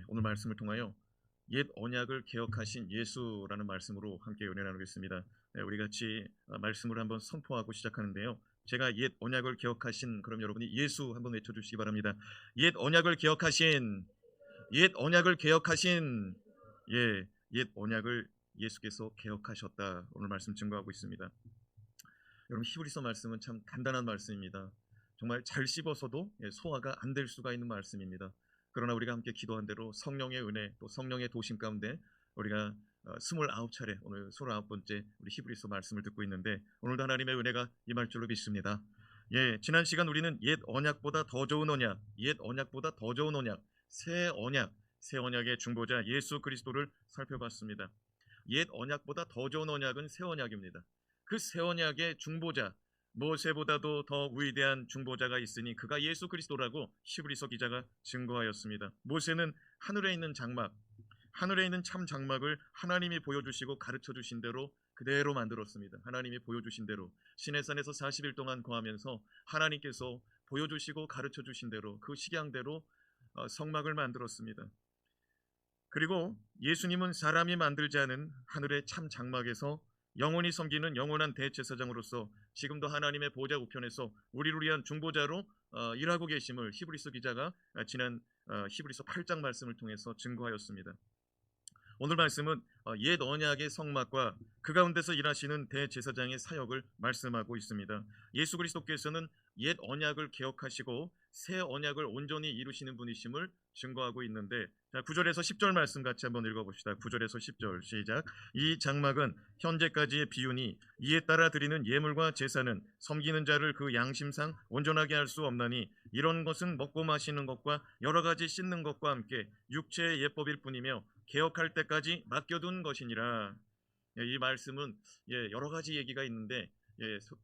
오늘 말씀을 통하여 옛 언약을 개혁하신 예수라는 말씀으로 함께 은혜 나누겠습니다. 우리 같이 말씀을 한번 선포하고 시작하는데요. 제가 옛 언약을 개혁하신, 그럼 여러분이 예수 한번 외쳐주시기 바랍니다. 옛 언약을 개혁하신, 옛 언약을 개혁하신, 옛 언약을 예수께서 개혁하셨다. 오늘 말씀 증거하고 있습니다. 여러분, 히브리서 말씀은 참 간단한 말씀입니다. 정말 잘 씹어서도 소화가 안 될 수가 있는 말씀입니다. 그러나 우리가 함께 기도한 대로 성령의 은혜, 또 성령의 도심 가운데 우리가 29차례, 오늘 29번째 우리 히브리서 말씀을 듣고 있는데, 오늘도 하나님의 은혜가 임할 줄로 믿습니다. 지난 시간 우리는 옛 언약보다 더 좋은 언약, 옛 언약보다 더 좋은 언약, 새 언약, 새 언약의 중보자 예수 그리스도를 살펴봤습니다. 옛 언약보다 더 좋은 언약은 새 언약입니다. 그 새 언약의 중보자, 모세보다도 더 위대한 중보자가 있으니 그가 예수 그리스도라고 히브리서 기자가 증거하였습니다. 모세는 하늘에 있는 장막, 하늘에 있는 참 장막을 하나님이 보여주시고 가르쳐주신 대로 그대로 만들었습니다. 하나님이 보여주신 대로 시내산에서 40일 동안 거하면서 하나님께서 보여주시고 가르쳐주신 대로 그 식양대로 성막을 만들었습니다. 그리고 예수님은 사람이 만들지 않은 하늘의 참 장막에서 영원히 섬기는 영원한 대제사장으로서 지금도 하나님의 보좌 우편에서 우리를 위한 중보자로 일하고 계심을 히브리서 기자가 지난 히브리서 8장 말씀을 통해서 증거하였습니다. 오늘 말씀은 옛 언약의 성막과 그 가운데서 일하시는 대제사장의 사역을 말씀하고 있습니다. 예수 그리스도께서는 옛 언약을 개혁하시고 새 언약을 온전히 이루시는 분이심을 증거하고 있는데, 9절에서 10절 말씀 같이 한번 읽어봅시다. 9절에서 10절 시작. 이 장막은 현재까지의 비유니 이에 따라 드리는 예물과 제사는 섬기는 자를 그 양심상 온전하게 할 수 없나니 이런 것은 먹고 마시는 것과 여러 가지 씻는 것과 함께 육체의 예법일 뿐이며 개혁할 때까지 맡겨둔 것이니라. 이 말씀은 여러 가지 얘기가 있는데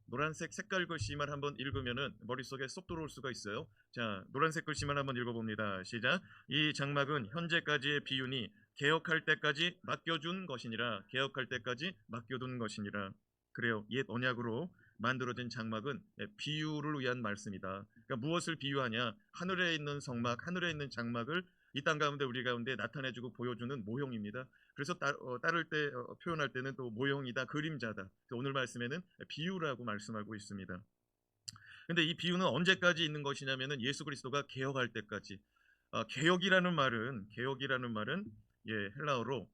노란색 색깔 글씨만 한번 읽으면은 머릿속에 쏙 들어올 수가 있어요. 자, 노란색 글씨만 한번 읽어봅니다. 시작. 이 장막은 현재까지의 비유니 개혁할 때까지 맡겨준 것이니라. 개혁할 때까지 맡겨둔 것이니라. 그래요. 옛 언약으로 만들어진 장막은 비유를 위한 말씀이다. 그러니까 무엇을 비유하냐? 하늘에 있는 성막, 하늘에 있는 장막을 이 땅 가운데 우리 가운데 나타내주고 보여주는 모형입니다. 그래서 따를 때 표현할 때는 또 모형이다, 그림자다. 오늘 말씀에는 비유라고 말씀하고 있습니다. 근데 이 비유는 언제까지 있는 것이냐면은 예수 그리스도가 개혁할 때까지. 개혁이라는 말은 헬라어로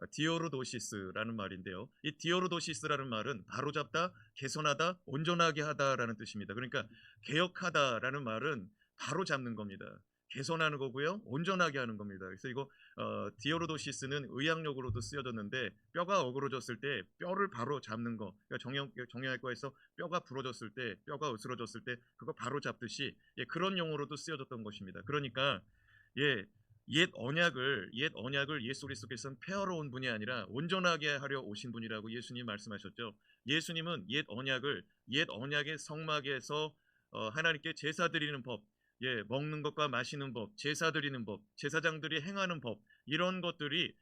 디오르도시스라는 말인데요. 이 디오르도시스라는 말은 바로잡다, 개선하다, 온전하게 하다라는 뜻입니다. 그러니까 개혁하다라는 말은 바로 잡는 겁니다. 개선하는 거고요, 온전하게 하는 겁니다. 그래서 이거 디오르도시스는 의학용어로도 쓰여졌는데, 뼈가 어그러졌을 때 뼈를 바로 잡는 거, 그러니까 정형외과에서 뼈가 부러졌을 때, 뼈가 으스러졌을 때 그거 바로 잡듯이 그런 용어로도 쓰여졌던 것입니다. 그러니까 옛 언약을 예수 그리스도께서는 폐하러 온 분이 아니라 온전하게 하려 오신 분이라고 예수님 말씀하셨죠. 예수님은 옛 언약의 성막에서 하나님께 제사 드리는 법, 먹는 것과 마시는 법, 제사 드리는 법, 제사장들이 행하는 법, 이런 것들이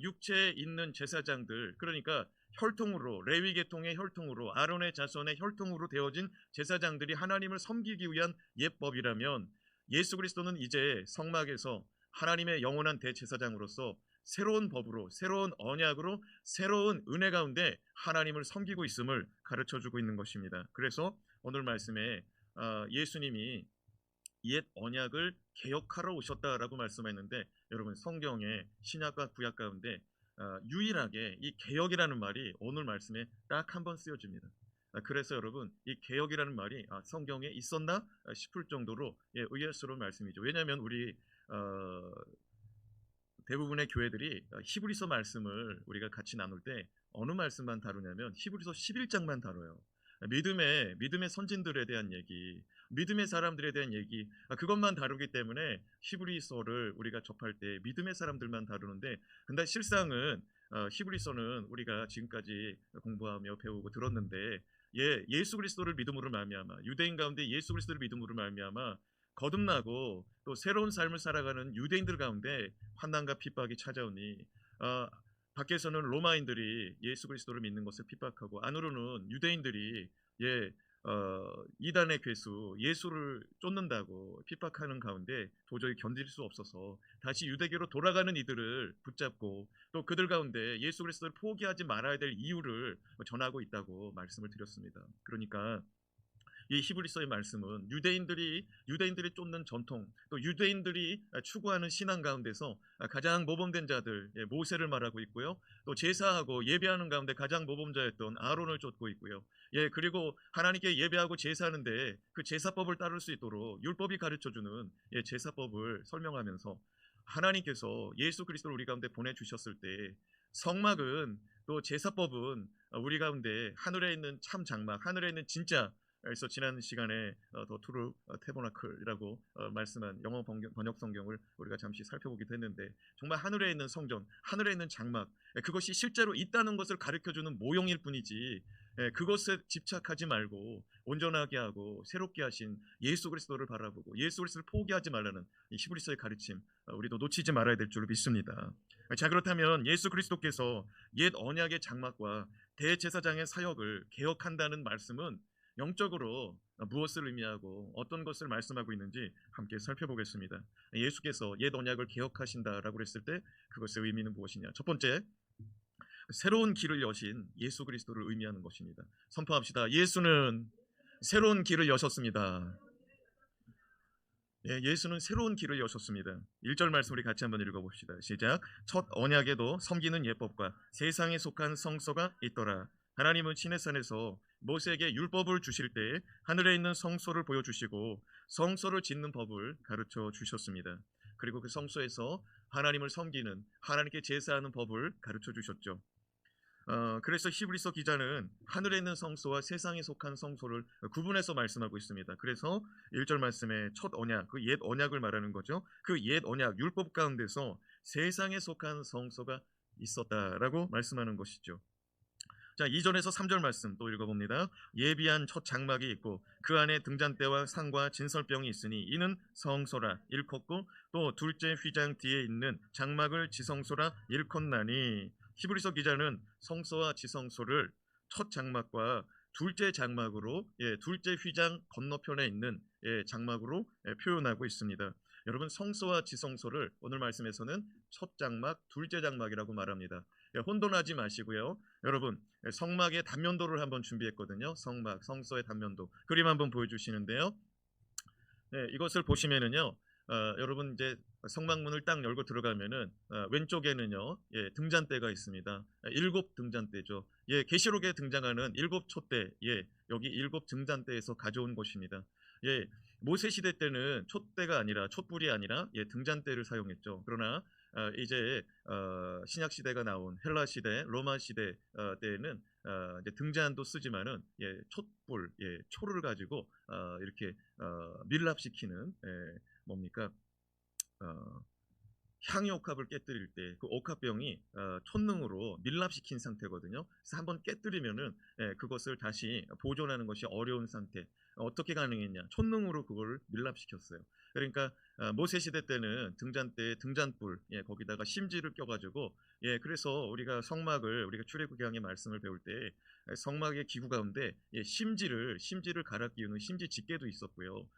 육체에 있는 제사장들, 그러니까 혈통으로, 레위 계통의 혈통으로, 아론의 자손의 혈통으로 되어진 제사장들이 하나님을 섬기기 위한 예법이라면, 예수 그리스도는 이제 성막에서 하나님의 영원한 대제사장으로서 새로운 법으로, 새로운 언약으로, 새로운 은혜 가운데 하나님을 섬기고 있음을 가르쳐주고 있는 것입니다. 그래서 오늘 말씀에 예수님이 옛 언약을 개혁하러 오셨다라고 말씀했는데, 여러분, 성경의 신약과 구약 가운데 유일하게 이 개혁이라는 말이 오늘 말씀에 딱 한 번 쓰여집니다. 그래서 여러분, 이 개혁이라는 말이 성경에 있었나 싶을 정도로 의아스러운 말씀이죠. 왜냐하면 우리 대부분의 교회들이 히브리서 말씀을 우리가 같이 나눌 때 어느 말씀만 다루냐면 히브리서 11장만 다뤄요. 믿음의 선진들에 대한 얘기, 믿음의 사람들에 대한 얘기, 그것만 다루기 때문에 히브리서를 우리가 접할 때 믿음의 사람들만 다루는데, 근데 실상은 히브리서는 우리가 지금까지 공부하며 배우고 들었는데, 예수 그리스도를 믿음으로 말미암아, 유대인 가운데 예수 그리스도를 믿음으로 말미암아 거듭나고 또 새로운 삶을 살아가는 유대인들 가운데 환난과 핍박이 찾아오니, 밖에서는 로마인들이 예수 그리스도를 믿는 것을 핍박하고, 안으로는 유대인들이 이단의 괴수 예수를 쫓는다고 핍박하는 가운데 도저히 견딜 수 없어서 다시 유대교로 돌아가는 이들을 붙잡고 또 그들 가운데 예수 그리스도를 포기하지 말아야 될 이유를 전하고 있다고 말씀을 드렸습니다. 그러니까 이 히브리서의 말씀은 유대인들이 쫓는 전통, 또 유대인들이 추구하는 신앙 가운데서 가장 모범된 자들, 모세를 말하고 있고요. 또 제사하고 예배하는 가운데 가장 모범자였던 아론을 쫓고 있고요. 그리고 하나님께 예배하고 제사하는데 그 제사법을 따를 수 있도록 율법이 가르쳐주는 제사법을 설명하면서 하나님께서 예수 그리스도를 우리 가운데 보내주셨을 때 성막은 또 제사법은 우리 가운데 하늘에 있는 참 장막, 하늘에 있는 진짜, 그래서 지난 시간에 더 트루 태버나클이라고 말씀한 영어 번역 성경을 우리가 잠시 살펴보기도 했는데, 정말 하늘에 있는 성전, 하늘에 있는 장막, 그것이 실제로 있다는 것을 가르쳐주는 모형일 뿐이지 그것에 집착하지 말고 온전하게 하고 새롭게 하신 예수 그리스도를 바라보고 예수 그리스도를 포기하지 말라는 이 히브리서의 가르침, 우리도 놓치지 말아야 될 줄 믿습니다. 자, 그렇다면 예수 그리스도께서 옛 언약의 장막과 대제사장의 사역을 개혁한다는 말씀은 영적으로 무엇을 의미하고 어떤 것을 말씀하고 있는지 함께 살펴보겠습니다. 예수께서 옛 언약을 개혁하신다라고 했을 때 그것의 의미는 무엇이냐? 첫 번째, 새로운 길을 여신 예수 그리스도를 의미하는 것입니다. 선포합시다. 예수는 새로운 길을 여셨습니다. 예수는 새로운 길을 여셨습니다. 1절 말씀 우리 같이 한번 읽어봅시다. 시작. 첫 언약에도 섬기는 예법과 세상에 속한 성소가 있더라. 하나님은 시내산에서 모세에게 율법을 주실 때 하늘에 있는 성소를 보여주시고 성소를 짓는 법을 가르쳐 주셨습니다. 그리고 그 성소에서 하나님을 섬기는, 하나님께 제사하는 법을 가르쳐 주셨죠. 그래서 히브리서 기자는 하늘에 있는 성소와 세상에 속한 성소를 구분해서 말씀하고 있습니다. 그래서 1절 말씀에 첫 언약, 그 옛 언약을 말하는 거죠. 그 옛 언약, 율법 가운데서 세상에 속한 성소가 있었다라고 말씀하는 것이죠. 자, 2절에서 3절 말씀 또 읽어봅니다. 예비한 첫 장막이 있고 그 안에 등잔대와 상과 진설병이 있으니 이는 성소라 일컫고 또 둘째 휘장 뒤에 있는 장막을 지성소라 일컫나니. 히브리서 기자는 성소와 지성소를 첫 장막과 둘째 장막으로, 둘째 휘장 건너편에 있는 장막으로 표현하고 있습니다. 여러분, 성소와 지성소를 오늘 말씀에서는 첫 장막, 둘째 장막이라고 말합니다. 혼돈하지 마시고요. 여러분, 성막의 단면도를 한번 준비했거든요. 성막, 성소의 단면도 그림 한번 보여주시는데요. 이것을 보시면은요, 여러분 이제 성막문을 딱 열고 들어가면은 왼쪽에는요, 등잔대가 있습니다. 7 등잔대죠. 계시록에 등장하는 7 촛대, 여기 7 등잔대에서 가져온 것입니다. 모세 시대 때는 촛대가 아니라 촛불이 아니라 등잔대를 사용했죠. 그러나 이제 신약 시대가 나온 헬라 시대, 로마 시대 때에는 이제 등잔도 쓰지만은 촛불, 초를 가지고 이렇게 밀랍시키는 뭡니까? 향유옥합을 깨뜨릴 때 그 옥합병이 촛능으로 밀랍시킨 상태거든요. 그래서 한번 깨뜨리면은 그것을 다시 보존하는 것이 어려운 상태. 어떻게 가능했냐? 촛능으로 그걸 밀랍시켰어요. 그러니까 모세 시대 때는 등잔대에 등잔불, 거기다가 심지를 껴가지고, 그래서 우리가 성막을, 우리가 출애굽기강의 말씀을 배울 때 성막의 기구 가운데 심지를 갈아 끼우는 심지 집게도 있었고요.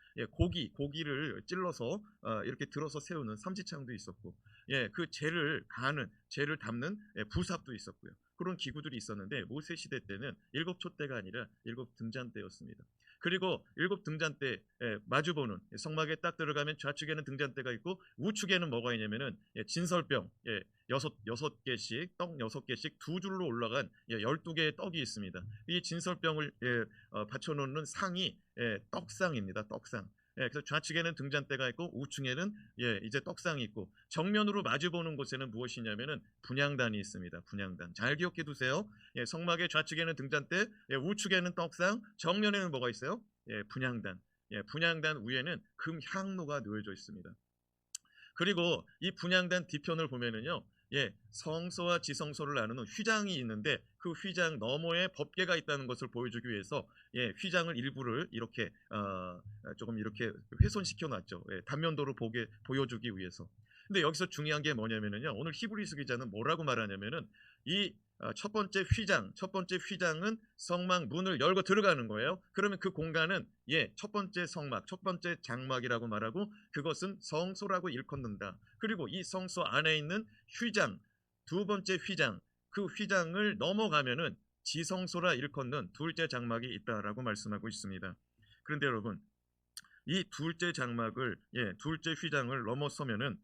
고기를 찔러서 이렇게 들어서 세우는 삼지창도 있었고, 그 재를 담는 부삽도 있었고요. 그런 기구들이 있었는데 모세 시대 때는 7 촛대가 아니라 7 등잔대였습니다. 그리고 7 등잔대 마주보는, 성막에 딱 들어가면 좌측에는 등잔대가 있고 우측에는 뭐가 있냐면은 진설병 6개씩, 떡 6개씩 두 줄로 올라간 12개의 떡이 있습니다. 이 진설병을 받쳐놓는 상이 떡상입니다. 떡상. 그래서 좌측에는 등잔대가 있고 우측에는 이제 떡상이 있고, 정면으로 마주보는 곳에는 무엇이냐면은 분향단이 있습니다. 분향단. 잘 기억해 두세요. 성막의 좌측에는 등잔대, 우측에는 떡상, 정면에는 뭐가 있어요? 분향단. 분향단 위에는 금 향로가 놓여져 있습니다. 그리고 이 분향단 뒤편을 보면은요, 성소와 지성소를 나누는 휘장이 있는데 그 휘장 너머에 법궤가 있다는 것을 보여주기 위해서 휘장을 일부를 이렇게 조금 이렇게 훼손시켜 놨죠. 단면도로 보여주기 위해서. 근데 여기서 중요한 게 뭐냐면요, 오늘 히브리서 기자는 뭐라고 말하냐면은 이 첫 번째 휘장, 첫 번째 휘장은 성막 문을 열고 들어가는 거예요. 그러면 그 공간은 첫 번째 성막, 첫 번째 장막이라고 말하고 그것은 성소라고 일컫는다. 그리고 이 성소 안에 있는 휘장, 두 번째 휘장, 그 휘장을 넘어가면은 지성소라 일컫는 둘째 장막이 있다라고 말씀하고 있습니다. 그런데 여러분, 이 둘째 장막을 둘째 휘장을 넘어서면은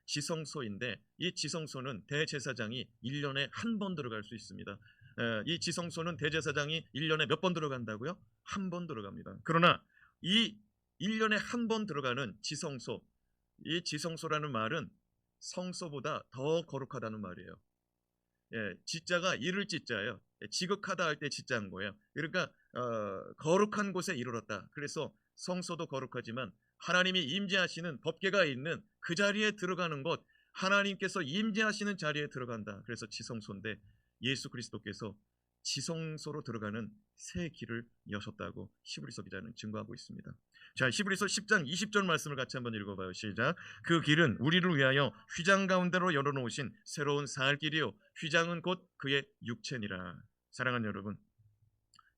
지성소인데, 이 지성소는 대제사장이 1년에 한 번 들어갈 수 있습니다. 이 지성소는 대제사장이 1년에 몇 번 들어간다고요? 한 번 들어갑니다. 그러나 이 1년에 한 번 들어가는 지성소, 이 지성소라는 말은 성소보다 더 거룩하다는 말이에요. 지자가 이를 지자예요. 지극하다 할 때 지자인 거예요. 그러니까 거룩한 곳에 이르렀다. 그래서 성소도 거룩하지만 하나님이 임재하시는 법궤가 있는 그 자리에 들어가는 것, 하나님께서 임재하시는 자리에 들어간다. 그래서 지성소인데 예수 그리스도께서 지성소로 들어가는 새 길을 여셨다고 히브리서 기자는 증거하고 있습니다. 자, 히브리서 10장 20절 말씀을 같이 한번 읽어봐요. 시작. 그 길은 우리를 위하여 휘장 가운데로 열어놓으신 새로운 살 길이요, 휘장은 곧 그의 육체니라. 사랑하는 여러분,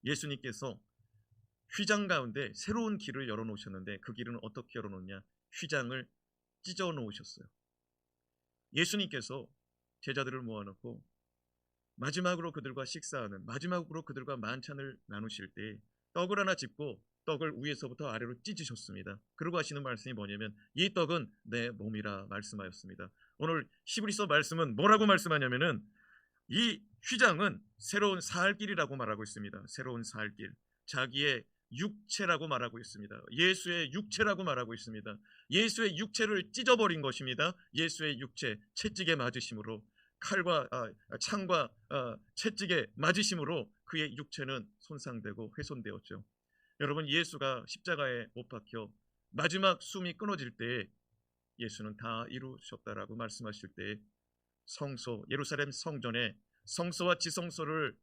예수님께서 휘장 가운데 새로운 길을 열어놓으셨는데 그 길은 어떻게 열어놓냐? 휘장을 찢어 놓으셨어요. 예수님께서 제자들을 모아놓고 마지막으로 그들과 식사하는, 마지막으로 그들과 만찬을 나누실 때 떡을 하나 짚고 떡을 위에서부터 아래로 찢으셨습니다. 그러고 하시는 말씀이 뭐냐면 이 떡은 내 몸이라 말씀하였습니다. 오늘 히브리서 말씀은 뭐라고 말씀하냐면은 이 휘장은 새로운 살길이라고 말하고 있습니다. 새로운 살길, 자기의 육체라고 말하고 있습니다. 예수의 육체라고 말하고 있습니다. 예수의 육체를 찢어버린 것입니다. 예수의 육체, 채찍에 맞으심으로, 칼과 창과 채찍에 맞으심으로 그의 육체는 손상되고 훼손되었죠. 여러분, 예수가 십자가에 못 박혀 마지막 숨이 끊어질 때 예수는 다 이루셨다라고 말씀하실 때 성소, 예루살렘 성전에 성소와 지성소를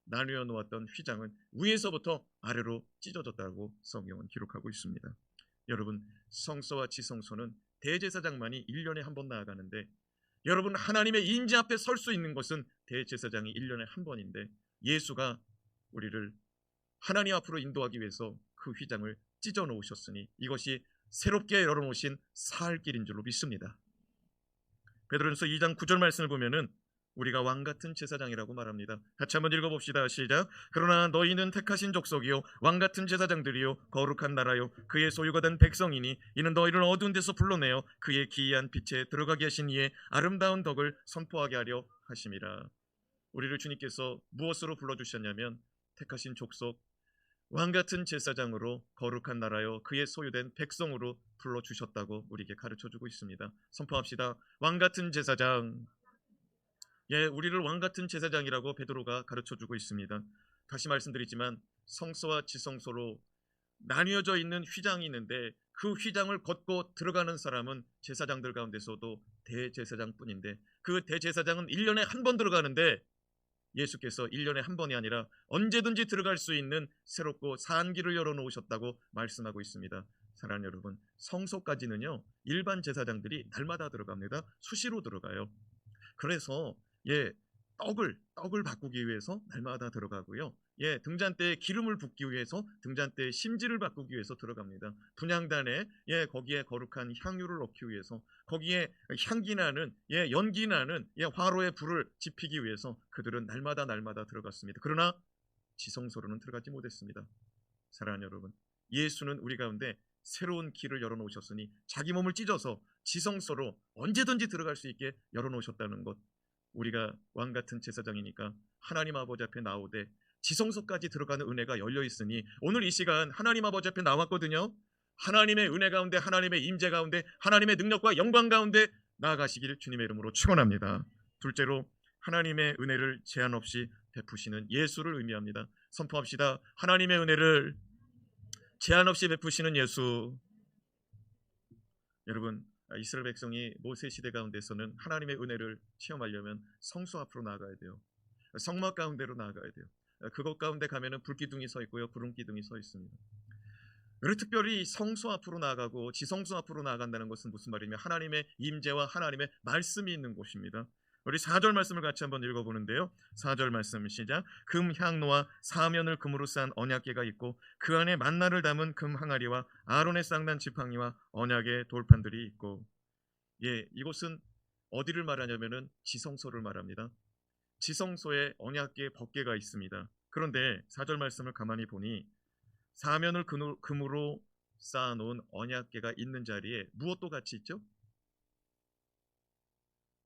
나누어 놓았던 휘장은 위에서부터 아래로 찢어졌다고 성경은 기록하고 있습니다. 여러분, 성소와 지성소는 대제사장만이 1년에 한 번 나아가는데, 여러분, 하나님의 임재 앞에 설 수 있는 것은 대제사장이 1년에 한 번인데 예수가 우리를 하나님 앞으로 인도하기 위해서 그 휘장을 찢어 놓으셨으니 이것이 새롭게 열어놓으신 살 길인 줄로 믿습니다. 베드로전서 2장 9절 말씀을 보면은 우리가 왕같은 제사장이라고 말합니다. 같이 한번 읽어봅시다. 시작. 그러나 너희는 택하신 족속이요 왕같은 제사장들이요 거룩한 나라요 그의 소유가 된 백성이니 이는 너희를 어두운 데서 불러내어 그의 기이한 빛에 들어가게 하신 이의 아름다운 덕을 선포하게 하려 하심이라. 우리를 주님께서 무엇으로 불러주셨냐면 택하신 족속, 왕같은 제사장으로, 거룩한 나라요 그의 소유된 백성으로 불러주셨다고 우리에게 가르쳐주고 있습니다. 선포합시다. 왕같은 제사장. 우리를 왕같은 제사장이라고 베드로가 가르쳐주고 있습니다. 다시 말씀드리지만 성소와 지성소로 나뉘어져 있는 휘장이 있는데 그 휘장을 걷고 들어가는 사람은 제사장들 가운데서도 대제사장뿐인데 그 대제사장은 1년에 한 번 들어가는데 예수께서 1년에 한 번이 아니라 언제든지 들어갈 수 있는 새롭고 산 길을 열어놓으셨다고 말씀하고 있습니다. 사랑하는 여러분, 성소까지는요 일반 제사장들이 날마다 들어갑니다. 수시로 들어가요. 그래서 떡을 바꾸기 위해서 날마다 들어가고요. 등잔대에 기름을 붓기 위해서 등잔대에 심지를 바꾸기 위해서 들어갑니다. 분향단에 거기에 거룩한 향유를 넣기 위해서, 거기에 향기 나는 연기 나는 화로의 불을 지피기 위해서 그들은 날마다 들어갔습니다. 그러나 지성소로는 들어가지 못했습니다. 사랑하는 여러분, 예수는 우리 가운데 새로운 길을 열어놓으셨으니 자기 몸을 찢어서 지성소로 언제든지 들어갈 수 있게 열어놓으셨다는 것, 우리가 왕같은 제사장이니까 하나님 아버지 앞에 나오되 지성소까지 들어가는 은혜가 열려 있으니 오늘 이 시간 하나님 아버지 앞에 나왔거든요. 하나님의 은혜 가운데, 하나님의 임재 가운데, 하나님의 능력과 영광 가운데 나아가시기를 주님의 이름으로 축원합니다. 둘째로, 하나님의 은혜를 제한 없이 베푸시는 예수를 의미합니다. 선포합시다. 하나님의 은혜를 제한 없이 베푸시는 예수. 여러분, 이스라엘 백성이 모세 시대 가운데서는 하나님의 은혜를 체험하려면 성소 앞으로 나아가야 돼요. 성막 가운데로 나아가야 돼요. 그것 가운데 가면은 불기둥이 서 있고요, 구름 기둥이 서 있습니다. 그리고 특별히 성소 앞으로 나아가고 지성소 앞으로 나아간다는 것은 무슨 말이냐면 하나님의 임재와 하나님의 말씀이 있는 곳입니다. 우리 4절 말씀을 같이 한번 읽어보는데요. 4절 말씀 시작. 금 향로와 사면을 금으로 쌓은 언약궤가 있고 그 안에 만나를 담은 금 항아리와 아론의 쌍난 지팡이와 언약의 돌판들이 있고. 예, 이곳은 어디를 말하냐면은 지성소를 말합니다. 지성소에 언약궤 법궤가 있습니다. 그런데 4절 말씀을 가만히 보니 사면을 금으로 쌓아놓은 언약궤가 있는 자리에 무엇도 같이 있죠?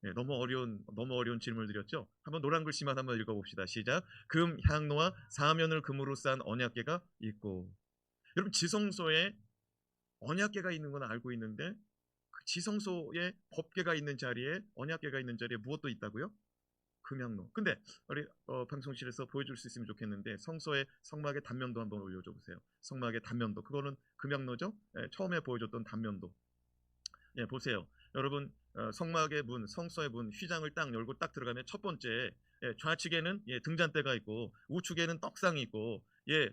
네, 너무 어려운 질문을 드렸죠. 한번 노란 글씨만 한번 읽어봅시다. 시작. 금 향로와 사면을 금으로 쌓은 언약궤가 있고. 여러분 지성소에 언약궤가 있는 건 알고 있는데 그 지성소에 법궤가 있는 자리에 언약궤가 있는 자리에 무엇도 있다고요? 금향로. 근데 우리 방송실에서 보여줄 수 있으면 좋겠는데 성소의 성막의 단면도 한번 올려줘 보세요. 성막의 단면도 그거는 금향로죠. 예, 처음에 보여줬던 단면도. 예, 보세요. 여러분 성막의 문, 성소의 문 휘장을 딱 열고 딱 들어가면 첫 번째 예, 좌측에는 예, 등잔대가 있고 우측에는 떡상이 있고 예,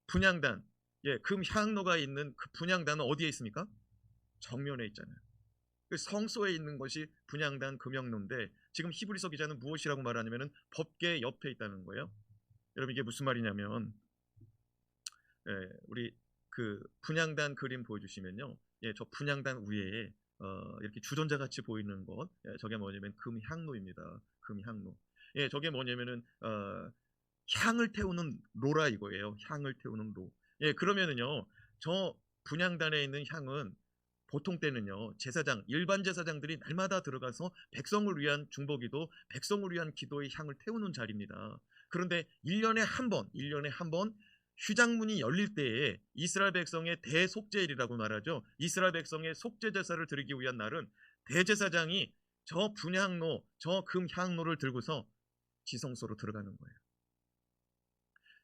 분향단, 예, 금향로가 있는 그 분향단은 어디에 있습니까? 정면에 있잖아요. 그 성소에 있는 것이 분향단 금향로인데 지금 히브리서 기자는 무엇이라고 말하냐면은 법궤 옆에 있다는 거예요. 여러분 이게 무슨 말이냐면 예, 우리 그 분향단 그림 보여주시면요, 예, 저 분향단 위에 이렇게 주전자 같이 보이는 것, 예, 저게 뭐냐면 금향로입니다. 금향로. 예, 저게 뭐냐면은 향을 태우는 로라 이거예요. 향을 태우는 로. 예, 그러면은요, 저 분향단에 있는 향은 보통 때는요 제사장 일반 제사장들이 날마다 들어가서 백성을 위한 중보기도 백성을 위한 기도의 향을 태우는 자리입니다. 그런데 1년에 한 번, 1년에 한 번 휘장문이 열릴 때에 이스라엘 백성의 대속죄일이라고 말하죠. 이스라엘 백성의 속죄 제사를 드리기 위한 날은 대제사장이 저 분향로, 저 금향로를 들고서 지성소로 들어가는 거예요.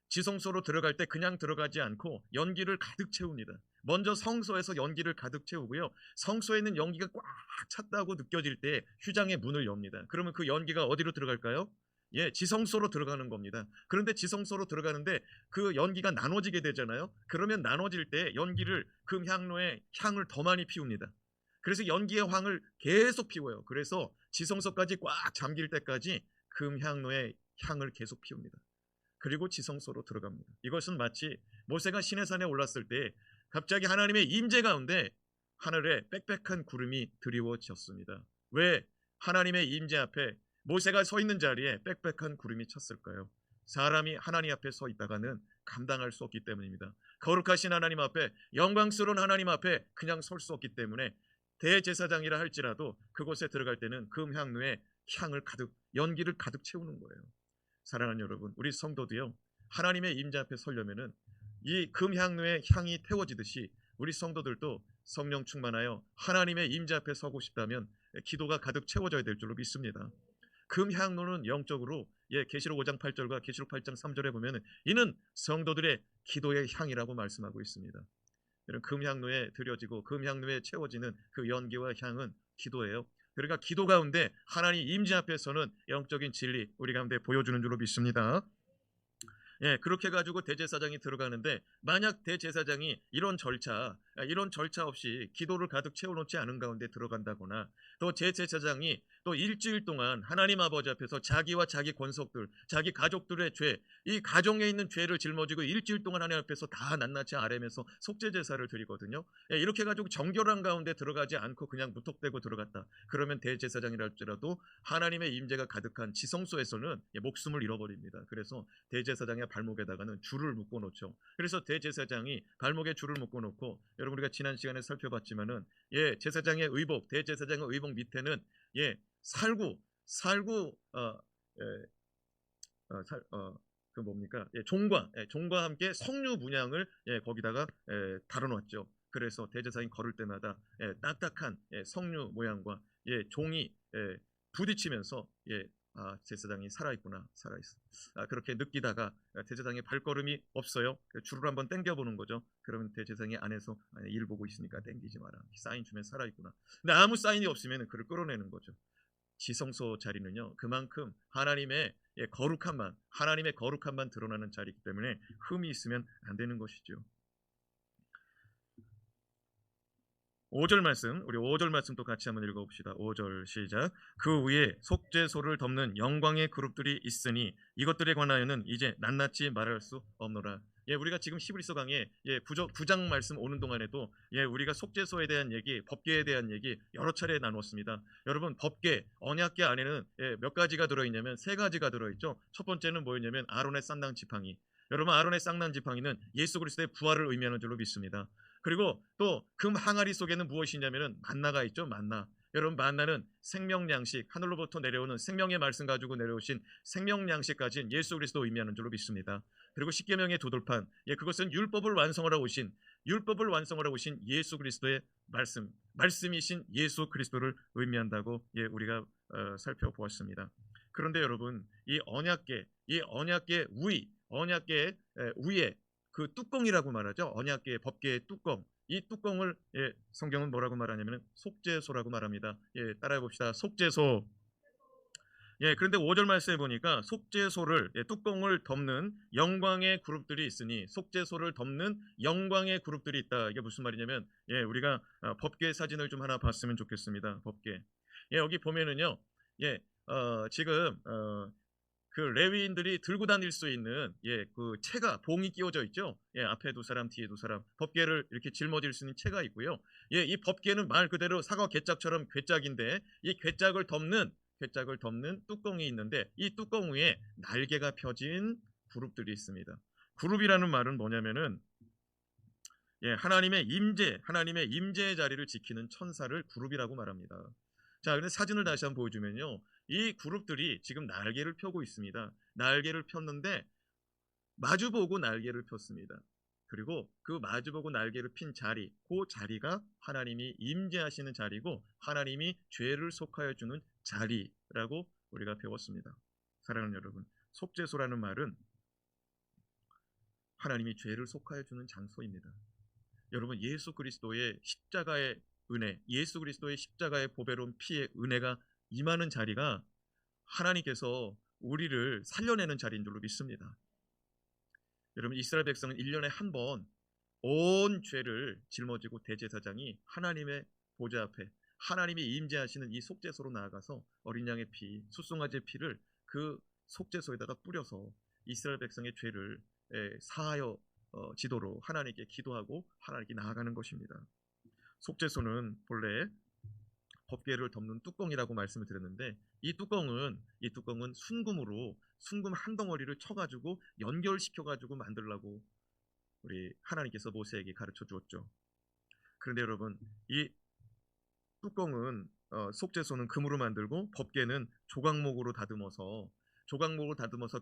지성소로 들어갈 때 그냥 들어가지 않고 연기를 가득 채웁니다. 먼저 성소에서 연기를 가득 채우고요. 성소에 있는 연기가 꽉 찼다고 느껴질 때 휘장의 문을 엽니다. 그러면 그 연기가 어디로 들어갈까요? 예, 지성소로 들어가는 겁니다. 그런데 지성소로 들어가는데 그 연기가 나눠지게 되잖아요. 그러면 나눠질 때 연기를 금향로에 향을 더 많이 피웁니다. 그래서 연기의 황을 계속 피워요. 그래서 지성소까지 꽉 잠길 때까지 금향로에 향을 계속 피웁니다. 그리고 지성소로 들어갑니다. 이것은 마치 모세가 시내산에 올랐을 때 갑자기 하나님의 임재 가운데 하늘에 빽빽한 구름이 드리워졌습니다. 왜 하나님의 임재 앞에 모세가 서 있는 자리에 빽빽한 구름이 쳤을까요? 사람이 하나님 앞에 서 있다가는 감당할 수 없기 때문입니다. 거룩하신 하나님 앞에, 영광스러운 하나님 앞에 그냥 설 수 없기 때문에 대제사장이라 할지라도 그곳에 들어갈 때는 금향로에 향을 가득, 연기를 가득 채우는 거예요. 사랑하는 여러분, 우리 성도도요 하나님의 임재 앞에 서려면은 이 금향로의 향이 태워지듯이 우리 성도들도 성령 충만하여 하나님의 임재 앞에 서고 싶다면 기도가 가득 채워져야 될 줄로 믿습니다. 금향로는 영적으로 예, 계시록 5장 8절과 계시록 8장 3절에 보면은 이는 성도들의 기도의 향이라고 말씀하고 있습니다. 이런 금향로에 드려지고 금향로에 채워지는 그 연기와 향은 기도예요. 그러니까 기도 가운데 하나님 임재 앞에서는 영적인 진리 우리 가운데 보여주는 줄로 믿습니다. 예, 그렇게 해가지고 대제사장이 들어가는데 만약 대제사장이 이런 절차 없이 기도를 가득 채워놓지 않은 가운데 들어간다거나 또 제제사장이 또 일주일 동안 하나님 아버지 앞에서 자기와 자기 권속들, 자기 가족들의 죄, 이 가정에 있는 죄를 짊어지고 일주일 동안 하나님 앞에서 다 낱낱이 아뢰면서 속죄 제사를 드리거든요. 예, 이렇게 해가지고 정결한 가운데 들어가지 않고 그냥 무턱대고 들어갔다. 그러면 대제사장이라 할지라도 하나님의 임재가 가득한 지성소에서는 예, 목숨을 잃어버립니다. 그래서 대제사장의 발목에다가는 줄을 묶어 놓죠. 그래서 대제사장이 발목에 줄을 묶어 놓고 여러분 우리가 지난 시간에 살펴봤지만은 예, 제사장의 의복, 대제사장의 의복 밑에는 예, 살구 예, 그 뭡니까? 예, 종과 함께 석류 문양을 예, 거기다가 달아놓았죠. 그래서 대제사장이 걸을 때마다 예, 딱딱한 예, 석류 모양과 예, 종이 예, 부딪히면서 예, 제사장이 살아있구나, 살아있어. 그렇게 느끼다가 대제사장의 발걸음이 없어요. 줄을 한번 당겨보는 거죠. 그러면 대제사장이 안에서 일 보고 있으니까 당기지 마라. 사인 주면 살아있구나. 근데 아무 사인이 없으면 그를 끌어내는 거죠. 지성소 자리는요 그만큼 하나님의 거룩함만 드러나는 자리이기 때문에 흠이 있으면 안 되는 것이죠. 5절 말씀, 우리 5절 말씀 또 같이 한번 읽어봅시다. 5절 시작. 그 위에 속죄소를 덮는 영광의 그룹들이 있으니 이것들에 관하여는 이제 낱낱이 말할 수 없노라. 예, 우리가 지금 히브리서 강의 9장 말씀 오는 동안에도 우리가 속죄소에 대한 얘기, 법궤에 대한 얘기 여러 차례 나눴습니다. 여러분, 법궤, 언약궤 안에는 몇 가지가 들어있냐면 세 가지가 들어있죠. 첫 번째는 뭐였냐면 아론의 쌍난 지팡이. 여러분, 아론의 쌍난 지팡이는 예수 그리스도의 부활을 의미하는 줄로 믿습니다. 그리고 또 금 항아리 속에는 무엇이냐면은 만나가 있죠. 만나. 여러분, 만나는 생명 양식, 하늘로부터 내려오는 생명의 말씀 가지고 내려오신 생명 양식 가진 예수 그리스도 의미하는 줄로 믿습니다. 그리고 십계명의 두돌판, 그것은 율법을 완성하러 오신 예수 그리스도의 말씀이신 예수 그리스도를 의미한다고 우리가 살펴보았습니다. 그런데 여러분, 이 언약궤 위에 그 뚜껑이라고 말하죠. 언약궤의 법궤의 뚜껑. 이 뚜껑을 성경은 뭐라고 말하냐면 속죄소라고 말합니다. 따라해 봅시다. 속죄소. 그런데 5절 말씀에 보니까 속죄소를 뚜껑을 덮는 영광의 그룹들이 있으니 속죄소를 덮는 영광의 그룹들이 있다. 이게 무슨 말이냐면 우리가 법궤 사진을 좀 하나 봤으면 좋겠습니다. 법궤. 여기 보면은요. 지금 그 레위인들이 들고 다닐 수 있는 그 채가 봉이 끼워져 있죠. 앞에 두 사람, 뒤에 두 사람. 법궤를 이렇게 짊어질 수 있는 채가 있고요. 이 법궤는 말 그대로 사과 괴짝처럼 괴짝인데 이 괴짝을 덮는 뚜껑이 있는데 이 뚜껑 위에 날개가 펴진 그룹들이 있습니다. 그룹이라는 말은 뭐냐면은 하나님의 임재의 자리를 지키는 천사를 그룹이라고 말합니다. 자, 근데 사진을 다시 한번 보여주면요. 이 그룹들이 지금 날개를 펴고 있습니다. 날개를 폈는데 마주보고 날개를 폈습니다. 그리고 그 마주보고 날개를 핀 자리, 그 자리가 하나님이 임재하시는 자리고 하나님이 죄를 속하여 주는 자리라고 우리가 배웠습니다. 사랑하는 여러분, 속죄소라는 말은 하나님이 죄를 속하여 주는 장소입니다. 여러분, 예수 그리스도의 십자가의 은혜, 예수 그리스도의 십자가의 보배로운 피의 은혜가 임하는 자리가 하나님께서 우리를 살려내는 자리인 줄로 믿습니다. 여러분, 이스라엘 백성은 1년에 한 번 온 죄를 짊어지고 대제사장이 하나님의 보좌 앞에 하나님이 임재하시는 이 속죄소로 나아가서 어린 양의 피, 숫송아지의 피를 그 속죄소에다가 뿌려서 이스라엘 백성의 죄를 사하여 지도록 하나님께 기도하고 하나님께 나아가는 것입니다. 속죄소는 본래 법궤를 덮는 뚜껑이라고 말씀을 드렸는데 이 뚜껑은 순금 한 덩어리를 쳐가지고 연결시켜가지고 만들라고 우리 하나님께서 모세에게 가르쳐 주었죠. 그런데 여러분, 이 뚜껑은 속죄소는 금으로 만들고 법궤는 조각목으로 다듬어서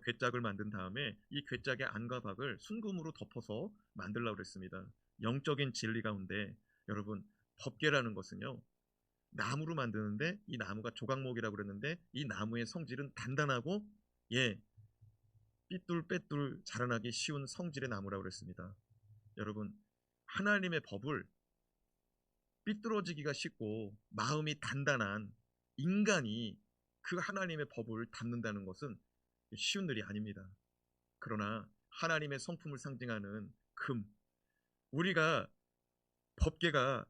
괴짝을 만든 다음에 이 괴짝의 안과 박을 순금으로 덮어서 만들라고 그랬습니다. 영적인 진리 가운데 여러분, 법궤라는 것은요, 나무로 만드는데 이 나무가 조각목이라고 그랬는데 이 나무의 성질은 단단하고 삐뚤빼뚤 자라나기 쉬운 성질의 나무라고 그랬습니다. 여러분, 하나님의 법을 삐뚤어지기가 쉽고 마음이 단단한 인간이 그 하나님의 법을 담는다는 것은 쉬운 일이 아닙니다. 그러나 하나님의 성품을 상징하는 금, 우리가 법궤가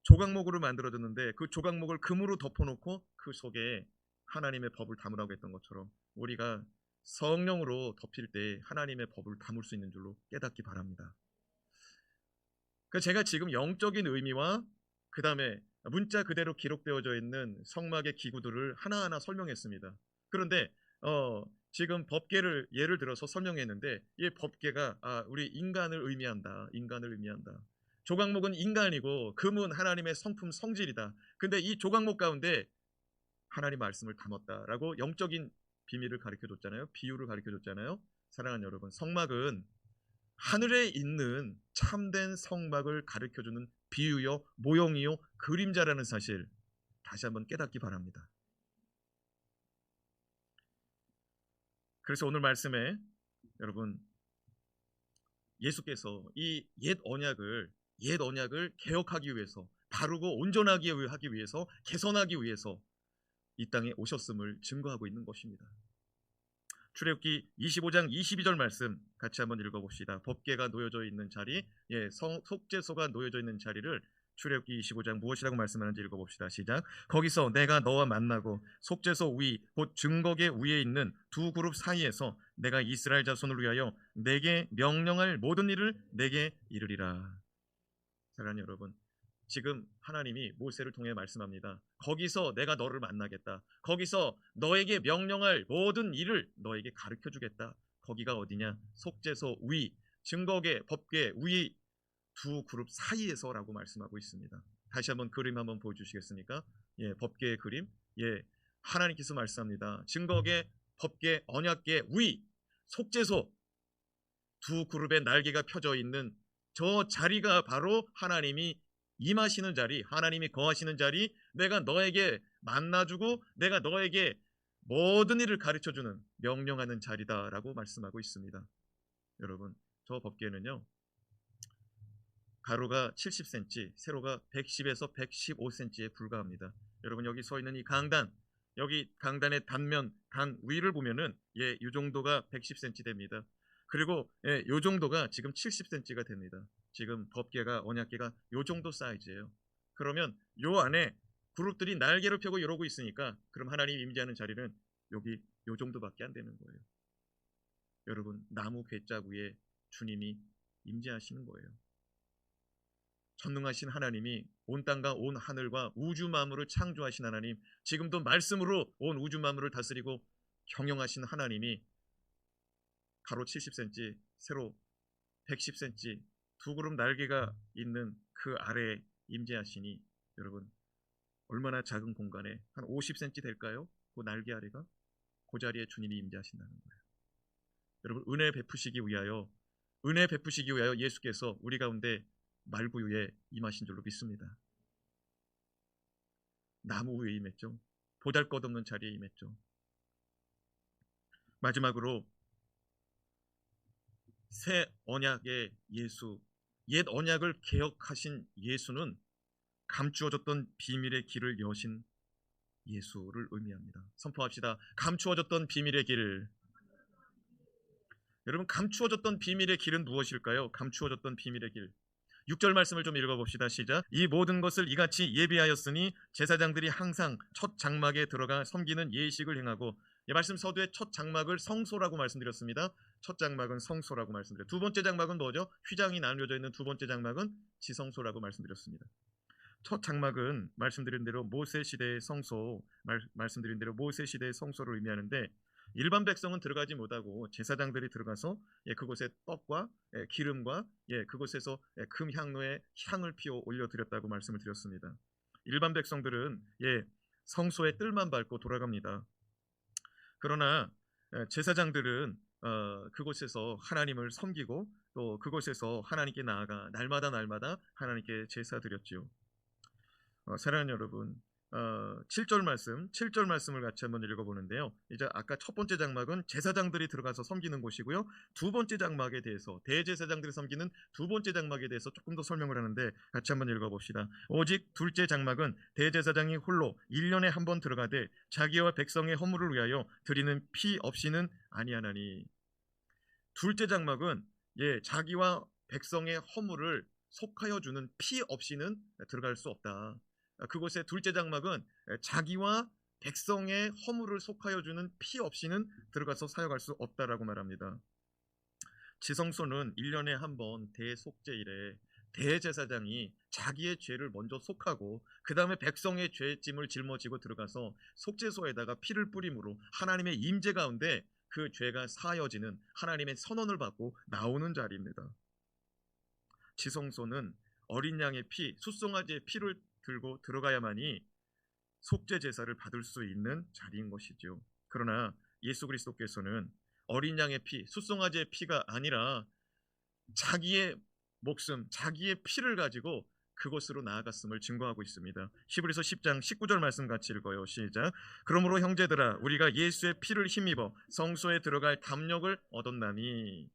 조각목으로 만들어졌는데 그 조각목을 금으로 덮어놓고 그 속에 하나님의 법을 담으라고 했던 것처럼 우리가 성령으로 덮일 때 하나님의 법을 담을 수 있는 줄로 깨닫기 바랍니다. 제가 지금 영적인 의미와 그 다음에 문자 그대로 기록되어져 있는 성막의 기구들을 하나하나 설명했습니다. 그런데 지금 법궤를 예를 들어서 설명했는데 이 법궤가 우리 인간을 의미한다. 조각목은 인간이고 금은 하나님의 성품 성질이다. 근데 이 조각목 가운데 하나님 말씀을 담았다라고 영적인 비밀을 가르쳐줬잖아요. 비유를 가르쳐줬잖아요. 사랑하는 여러분, 성막은 하늘에 있는 참된 성막을 가르쳐주는 비유요, 모형이요, 그림자라는 사실 다시 한번 깨닫기 바랍니다. 그래서 오늘 말씀에 여러분, 예수께서 이 옛 언약을 개혁하기 위해서, 바르고 온전하게 하기 위해서, 개선하기 위해서 이 땅에 오셨음을 증거하고 있는 것입니다. 출애굽기 25장 22절 말씀 같이 한번 읽어봅시다. 법궤가 놓여져 있는 자리, 속죄소가 놓여져 있는 자리를 출애굽기 25장 무엇이라고 말씀하는지 읽어봅시다. 시작. 거기서 내가 너와 만나고 속죄소 위 곧 증거계 위에 있는 두 그룹 사이에서 내가 이스라엘 자손을 위하여 내게 명령할 모든 일을 내게 이르리라. 사랑하는 여러분, 지금 하나님이 모세를 통해 말씀합니다. 거기서 내가 너를 만나겠다. 거기서 너에게 명령할 모든 일을 너에게 가르쳐 주겠다. 거기가 어디냐? 속죄소 위, 증거계, 법계 위 두 그룹 사이에서라고 말씀하고 있습니다. 다시 한번 그림 한번 보여주시겠습니까? 예, 법계의 그림. 예, 하나님께서 말씀합니다. 증거계, 법계, 언약계 위, 속죄소 두 그룹의 날개가 펴져 있는 저 자리가 바로 하나님이 임하시는 자리, 하나님이 거하시는 자리, 내가 너에게 만나주고 내가 너에게 모든 일을 가르쳐주는 명령하는 자리다라고 말씀하고 있습니다. 여러분, 저 법궤는요 가로가 70cm, 세로가 110에서 115cm에 불과합니다. 여러분, 여기 서 있는 이 강단, 여기 강단의 단면, 단 위를 보면은 예, 이 정도가 110cm 됩니다. 그리고 예, 이 정도가 지금 70cm가 됩니다. 지금 법궤가, 언약궤가 이 정도 사이즈예요. 그러면 이 안에 그룹들이 날개를 펴고 이러고 있으니까 그럼 하나님 임재하는 자리는 여기 이 정도밖에 안 되는 거예요. 여러분, 나무 궤짝 위에 주님이 임재하시는 거예요. 전능하신 하나님이 온 땅과 온 하늘과 우주 만물을 창조하신 하나님, 지금도 말씀으로 온 우주 만물을 다스리고 경영하신 하나님이 가로 70cm, 세로 110cm 두 그룹 날개가 있는 그 아래에 임재하시니 여러분, 얼마나 작은 공간에 한 50cm 될까요? 그 날개 아래가 그 자리에 주님이 임재하신다는 거예요. 여러분, 은혜 베푸시기 위하여 예수께서 우리 가운데 말구 위에 임하신 줄로 믿습니다. 나무 위에 임했죠. 보잘것없는 자리에 임했죠. 마지막으로 새 언약의 예수, 옛 언약을 개혁하신 예수는 감추어졌던 비밀의 길을 여신 예수를 의미합니다. 선포합시다. 감추어졌던 비밀의 길. 여러분, 감추어졌던 비밀의 길은 무엇일까요? 감추어졌던 비밀의 길. 6절 말씀을 좀 읽어봅시다. 시작. 이 모든 것을 이같이 예비하였으니 제사장들이 항상 첫 장막에 들어가 섬기는 예식을 행하고, 이 말씀 서두에 첫 장막을 성소라고 말씀드렸습니다. 첫 장막은 성소라고 말씀드렸습니다. 두 번째 장막은 뭐죠? 휘장이 나뉘어져 있는 두 번째 장막은 지성소라고 말씀드렸습니다. 첫 장막은 말씀드린 대로 모세 시대의 성소, 말씀드린 대로 모세 시대의 성소를 의미하는데, 일반 백성은 들어가지 못하고 제사장들이 들어가서 그곳에 떡과 기름과 그곳에서 금향로에 향을 피워 올려드렸다고 말씀을 드렸습니다. 일반 백성들은 성소의 뜰만 밟고 돌아갑니다. 그러나 제사장들은 그곳에서 하나님을 섬기고 또 그곳에서 하나님께 나아가 날마다 하나님께 제사 드렸지요. 사랑하는 여러분, 7절 말씀을 같이 한번 읽어보는데요. 이제 아까 첫 번째 장막은 제사장들이 들어가서 섬기는 곳이고요. 두 번째 장막에 대해서, 대제사장들이 섬기는 두 번째 장막에 대해서 조금 더 설명을 하는데 같이 한번 읽어봅시다. 오직 둘째 장막은 대제사장이 홀로 1년에 한 번 들어가되 자기와 백성의 허물을 위하여 드리는 피 없이는 아니하나니. 둘째 장막은 자기와 백성의 허물을 속하여 주는 피 없이는 들어갈 수 없다. 그곳의 둘째 장막은 자기와 백성의 허물을 속하여 주는 피 없이는 들어가서 사역할 수 없다라고 말합니다. 지성소는 1년에 한 번 대속죄일에 대제사장이 자기의 죄를 먼저 속하고 그 다음에 백성의 죄짐을 짊어지고 들어가서 속죄소에다가 피를 뿌림으로 하나님의 임재 가운데 그 죄가 사여지는, 하나님의 선언을 받고 나오는 자리입니다. 지성소는 어린 양의 피, 숫송아지의 피를 들고 들어가야만이 속죄 제사를 받을 수 있는 자리인 것이죠. 그러나 예수 그리스도께서는 어린 양의 피, 숫송아지의 피가 아니라 자기의 목숨, 자기의 피를 가지고 그곳으로 나아갔음을 증거하고 있습니다. 히브리서 10장 19절 말씀 같이 읽어요. 시작. 그러므로 형제들아, 우리가 예수의 피를 힘입어 성소에 들어갈 담력을 얻었나니.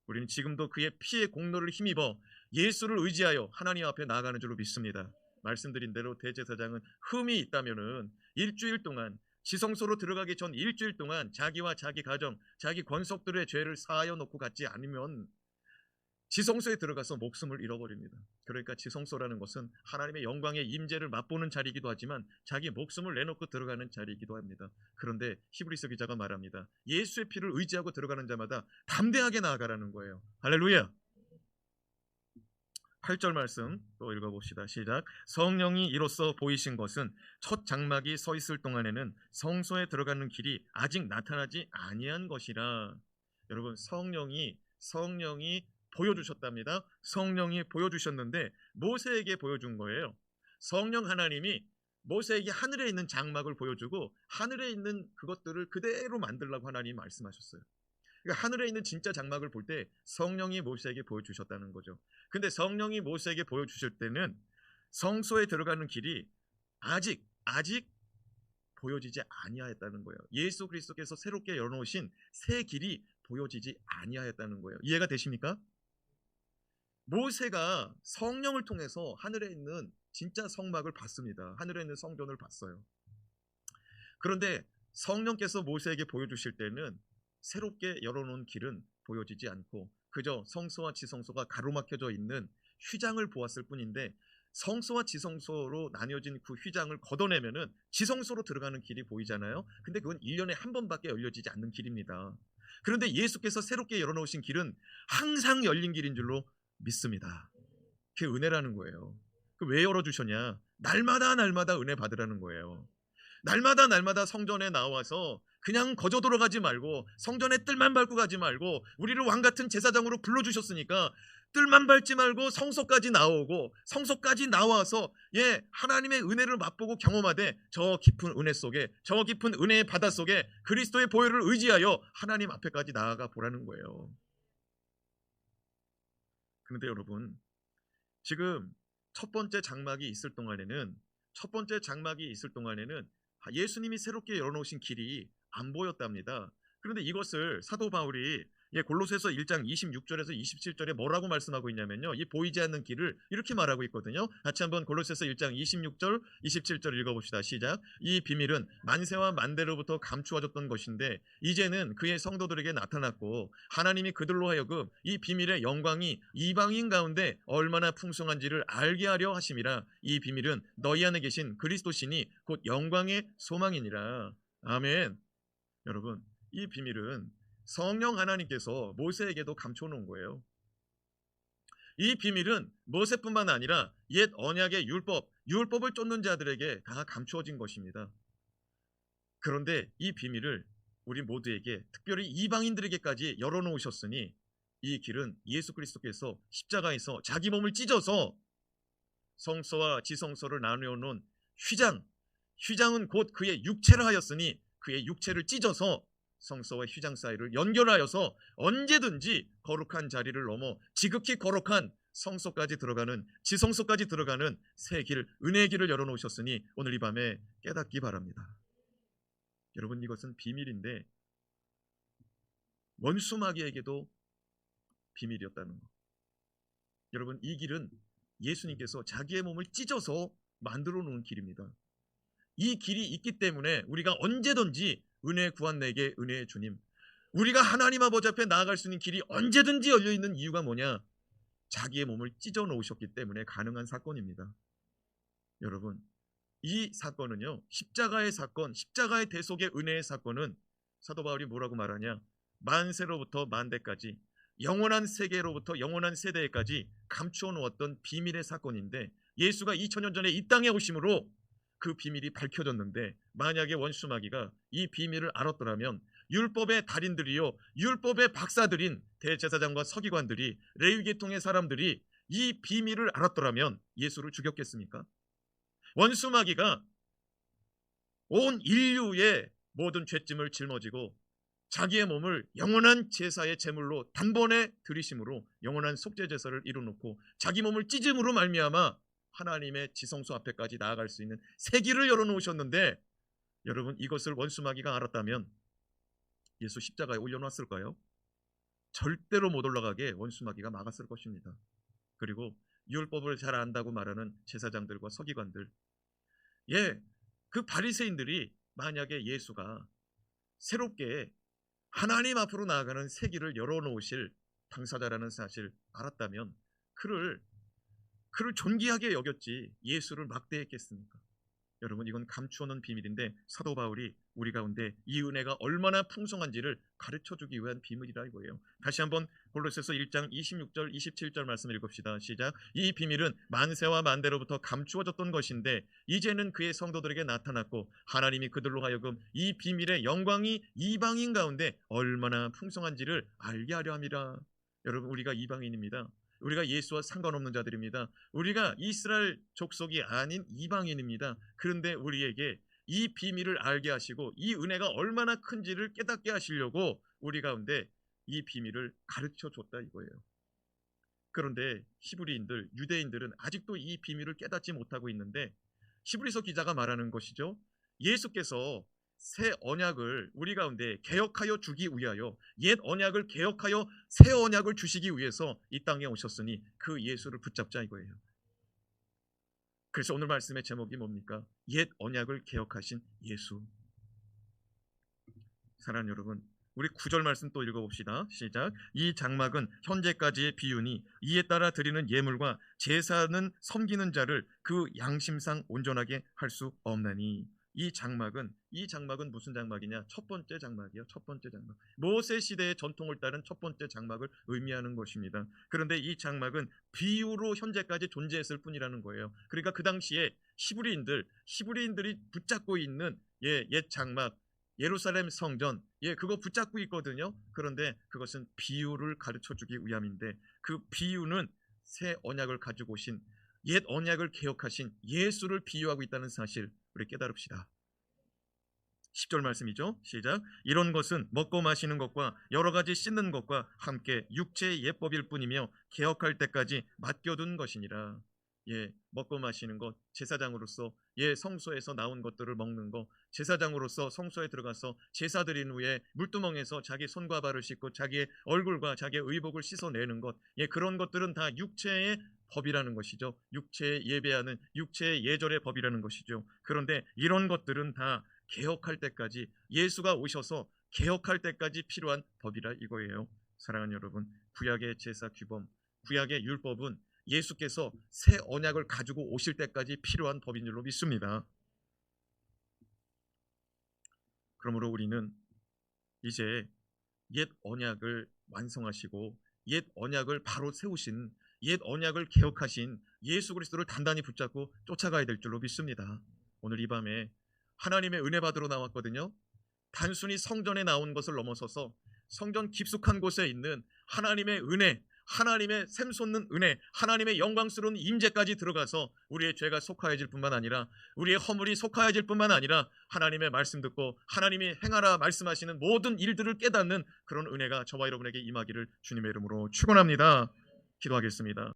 우리는 지금도 그의 피의 공로를 힘입어 예수를 의지하여 하나님 앞에 나아가는 줄로 믿습니다. 말씀드린 대로 대제사장은 흠이 있다면은 일주일 동안, 지성소로 들어가기 전 일주일 동안 자기와 자기 가정, 자기 권속들의 죄를 사하여 놓고 갔지 않으면 지성소에 들어가서 목숨을 잃어버립니다. 그러니까 지성소라는 것은 하나님의 영광의 임재를 맛보는 자리이기도 하지만 자기 목숨을 내놓고 들어가는 자리이기도 합니다. 그런데 히브리서 기자가 말합니다. 예수의 피를 의지하고 들어가는 자마다 담대하게 나아가라는 거예요. 할렐루야. 8절 말씀 또 읽어봅시다. 시작. 성령이 이로써 보이신 것은 첫 장막이 서 있을 동안에는 성소에 들어가는 길이 아직 나타나지 아니한 것이라. 여러분, 성령이 보여주셨답니다. 성령이 보여주셨는데 모세에게 보여준 거예요. 성령 하나님이 모세에게 하늘에 있는 장막을 보여주고 하늘에 있는 그것들을 그대로 만들라고 하나님이 말씀하셨어요. 그러니까 하늘에 있는 진짜 장막을 볼 때 성령이 모세에게 보여주셨다는 거죠. 근데 성령이 모세에게 보여주실 때는 성소에 들어가는 길이 아직 보여지지 아니하였다는 거예요. 예수 그리스도께서 새롭게 열어놓으신 새 길이 보여지지 아니하였다는 거예요. 이해가 되십니까? 모세가 성령을 통해서 하늘에 있는 진짜 성막을 봤습니다. 하늘에 있는 성전을 봤어요. 그런데 성령께서 모세에게 보여주실 때는 새롭게 열어놓은 길은 보여지지 않고 그저 성소와 지성소가 가로막혀져 있는 휘장을 보았을 뿐인데, 성소와 지성소로 나뉘어진 그 휘장을 걷어내면은 지성소로 들어가는 길이 보이잖아요. 근데 그건 1년에 한 번밖에 열려지지 않는 길입니다. 그런데 예수께서 새롭게 열어놓으신 길은 항상 열린 길인 줄로 믿습니다. 그게 은혜라는 거예요. 왜 열어주셨냐? 날마다 은혜 받으라는 거예요. 날마다 성전에 나와서 그냥 거저 돌아가지 말고 성전에 뜰만 밟고 가지 말고 우리를 왕같은 제사장으로 불러주셨으니까 뜰만 밟지 말고 성소까지 나오고 성소까지 나와서 하나님의 은혜를 맛보고 경험하되 저 깊은 은혜 속에, 저 깊은 은혜의 바다 속에 그리스도의 보혈을 의지하여 하나님 앞에까지 나아가 보라는 거예요. 그런데 여러분, 지금 첫 번째 장막이 있을 동안에는 예수님이 새롭게 열어놓으신 길이 안 보였답니다. 그런데 이것을 사도 바울이 골로새서 1장 26절에서 27절에 뭐라고 말씀하고 있냐면요, 이 보이지 않는 길을 이렇게 말하고 있거든요. 같이 한번 골로새서 1장 26절 27절 읽어봅시다. 시작. 이 비밀은 만세와 만대로부터 감추어졌던 것인데 이제는 그의 성도들에게 나타났고 하나님이 그들로 하여금 이 비밀의 영광이 이방인 가운데 얼마나 풍성한지를 알게 하려 하심이라. 이 비밀은 너희 안에 계신 그리스도시니 곧 영광의 소망이니라. 아멘. 여러분, 이 비밀은 성령 하나님께서 모세에게도 감춰놓은 거예요. 이 비밀은 모세뿐만 아니라 옛 언약의 율법을 쫓는 자들에게 다 감추어진 것입니다. 그런데 이 비밀을 우리 모두에게, 특별히 이방인들에게까지 열어놓으셨으니 이 길은 예수 그리스도께서 십자가에서 자기 몸을 찢어서 성소와 지성소를 나누어 놓은 휘장은 곧 그의 육체라 하였으니 그의 육체를 찢어서 성소와 휘장 사이를 연결하여서 언제든지 거룩한 자리를 넘어 지극히 거룩한 성소까지 들어가는, 지성소까지 들어가는 새 길, 은혜의 길을 열어놓으셨으니 오늘 이 밤에 깨닫기 바랍니다. 여러분, 이것은 비밀인데 원수 마귀에게도 비밀이었다는 것. 여러분, 이 길은 예수님께서 자기의 몸을 찢어서 만들어 놓은 길입니다. 이 길이 있기 때문에 우리가 언제든지 은혜 구한 내게 은혜의 주님, 우리가 하나님 아버지 앞에 나아갈 수 있는 길이 언제든지 열려있는 이유가 뭐냐? 자기의 몸을 찢어 놓으셨기 때문에 가능한 사건입니다. 여러분, 이 사건은요, 십자가의 사건, 십자가의 대속의 은혜의 사건은 사도 바울이 뭐라고 말하냐? 만세로부터 만대까지, 영원한 세계로부터 영원한 세대까지 감추어 놓았던 비밀의 사건인데, 예수가 2000년 전에 이 땅에 오심으로 그 비밀이 밝혀졌는데, 만약에 원수 마귀가 이 비밀을 알았더라면 율법의 달인들이요, 율법의 박사들인 대제사장과 서기관들이, 레위계통의 사람들이 이 비밀을 알았더라면 예수를 죽였겠습니까? 원수 마귀가 온 인류의 모든 죄짐을 짊어지고 자기의 몸을 영원한 제사의 제물로 단번에 들이심으로 영원한 속죄 제사를 이루놓고 자기 몸을 찢음으로 말미암아 하나님의 지성소 앞에까지 나아갈 수 있는 새 길을 열어놓으셨는데, 여러분, 이것을 원수 마귀가 알았다면 예수 십자가에 올려놨을까요? 절대로 못 올라가게 원수 마귀가 막았을 것입니다. 그리고 율법을 잘 안다고 말하는 제사장들과 서기관들, 그 바리새인들이 만약에 예수가 새롭게 하나님 앞으로 나아가는 새 길을 열어놓으실 당사자라는 사실 알았다면 그를 존귀하게 여겼지 예수를 막대했겠습니까? 여러분, 이건 감추어놓은 비밀인데 사도 바울이 우리 가운데 이 은혜가 얼마나 풍성한지를 가르쳐주기 위한 비밀이라 이거예요. 다시 한번 골로새서 1장 26절 27절 말씀 읽읍시다. 시작. 이 비밀은 만세와 만대로부터 감추어졌던 것인데 이제는 그의 성도들에게 나타났고 하나님이 그들로 하여금 이 비밀의 영광이 이방인 가운데 얼마나 풍성한지를 알게 하려 함이라. 여러분, 우리가 이방인입니다. 우리가 예수와 상관없는 자들입니다. 우리가 이스라엘 족속이 아닌 이방인입니다. 그런데 우리에게 이 비밀을 알게 하시고 이 은혜가 얼마나 큰지를 깨닫게 하시려고 우리 가운데 이 비밀을 가르쳐 줬다 이거예요. 그런데 히브리인들, 유대인들은 아직도 이 비밀을 깨닫지 못하고 있는데 히브리서 기자가 말하는 것이죠. 예수께서 새 언약을 우리 가운데 개혁하여 주기 위하여, 옛 언약을 개혁하여 새 언약을 주시기 위해서 이 땅에 오셨으니 그 예수를 붙잡자 이거예요. 그래서 오늘 말씀의 제목이 뭡니까? 옛 언약을 개혁하신 예수. 사랑하는 여러분, 우리 9절 말씀 또 읽어봅시다. 시작. 이 장막은 현재까지의 비유니 이에 따라 드리는 예물과 제사는 섬기는 자를 그 양심상 온전하게 할 수 없나니. 이 장막은 무슨 장막이냐? 첫 번째 장막이요. 첫 번째 장막. 모세 시대의 전통을 따른 첫 번째 장막을 의미하는 것입니다. 그런데 이 장막은 비유로 현재까지 존재했을 뿐이라는 거예요. 그러니까 그 당시에 히브리인들이 붙잡고 있는 옛 장막, 예루살렘 성전, 그거 붙잡고 있거든요. 그런데 그것은 비유를 가르쳐주기 위함인데 그 비유는 새 언약을 가지고 오신, 옛 언약을 개혁하신 예수를 비유하고 있다는 사실 우리 깨달읍시다. 10절 말씀이죠. 시작. 이런 것은 먹고 마시는 것과 여러 가지 씻는 것과 함께 육체의 예법일 뿐이며 개혁할 때까지 맡겨둔 것이니라. 먹고 마시는 것, 제사장으로서 성소에서 나온 것들을 먹는 것, 제사장으로서 성소에 들어가서 제사 드린 후에 물두멍에서 자기 손과 발을 씻고 자기의 얼굴과 자기의 의복을 씻어내는 것, 그런 것들은 다 육체의 법이라는 것이죠. 육체의 예배하는 육체의 예절의 법이라는 것이죠. 그런데 이런 것들은 다 개혁할 때까지, 예수가 오셔서 개혁할 때까지 필요한 법이라 이거예요. 사랑하는 여러분, 구약의 제사 규범, 구약의 율법은 예수께서 새 언약을 가지고 오실 때까지 필요한 법인 줄로 믿습니다. 그러므로 우리는 이제 옛 언약을 완성하시고 옛 언약을 바로 세우신, 옛 언약을 개혁하신 예수 그리스도를 단단히 붙잡고 쫓아가야 될 줄로 믿습니다. 오늘 이 밤에 하나님의 은혜 받으러 나왔거든요. 단순히 성전에 나온 것을 넘어서서 성전 깊숙한 곳에 있는 하나님의 은혜, 하나님의 샘솟는 은혜, 하나님의 영광스러운 임재까지 들어가서 우리의 죄가 속하여질 뿐만 아니라, 우리의 허물이 속하여질 뿐만 아니라 하나님의 말씀 듣고 하나님이 행하라 말씀하시는 모든 일들을 깨닫는 그런 은혜가 저와 여러분에게 임하기를 주님의 이름으로 축원합니다. 기도하겠습니다.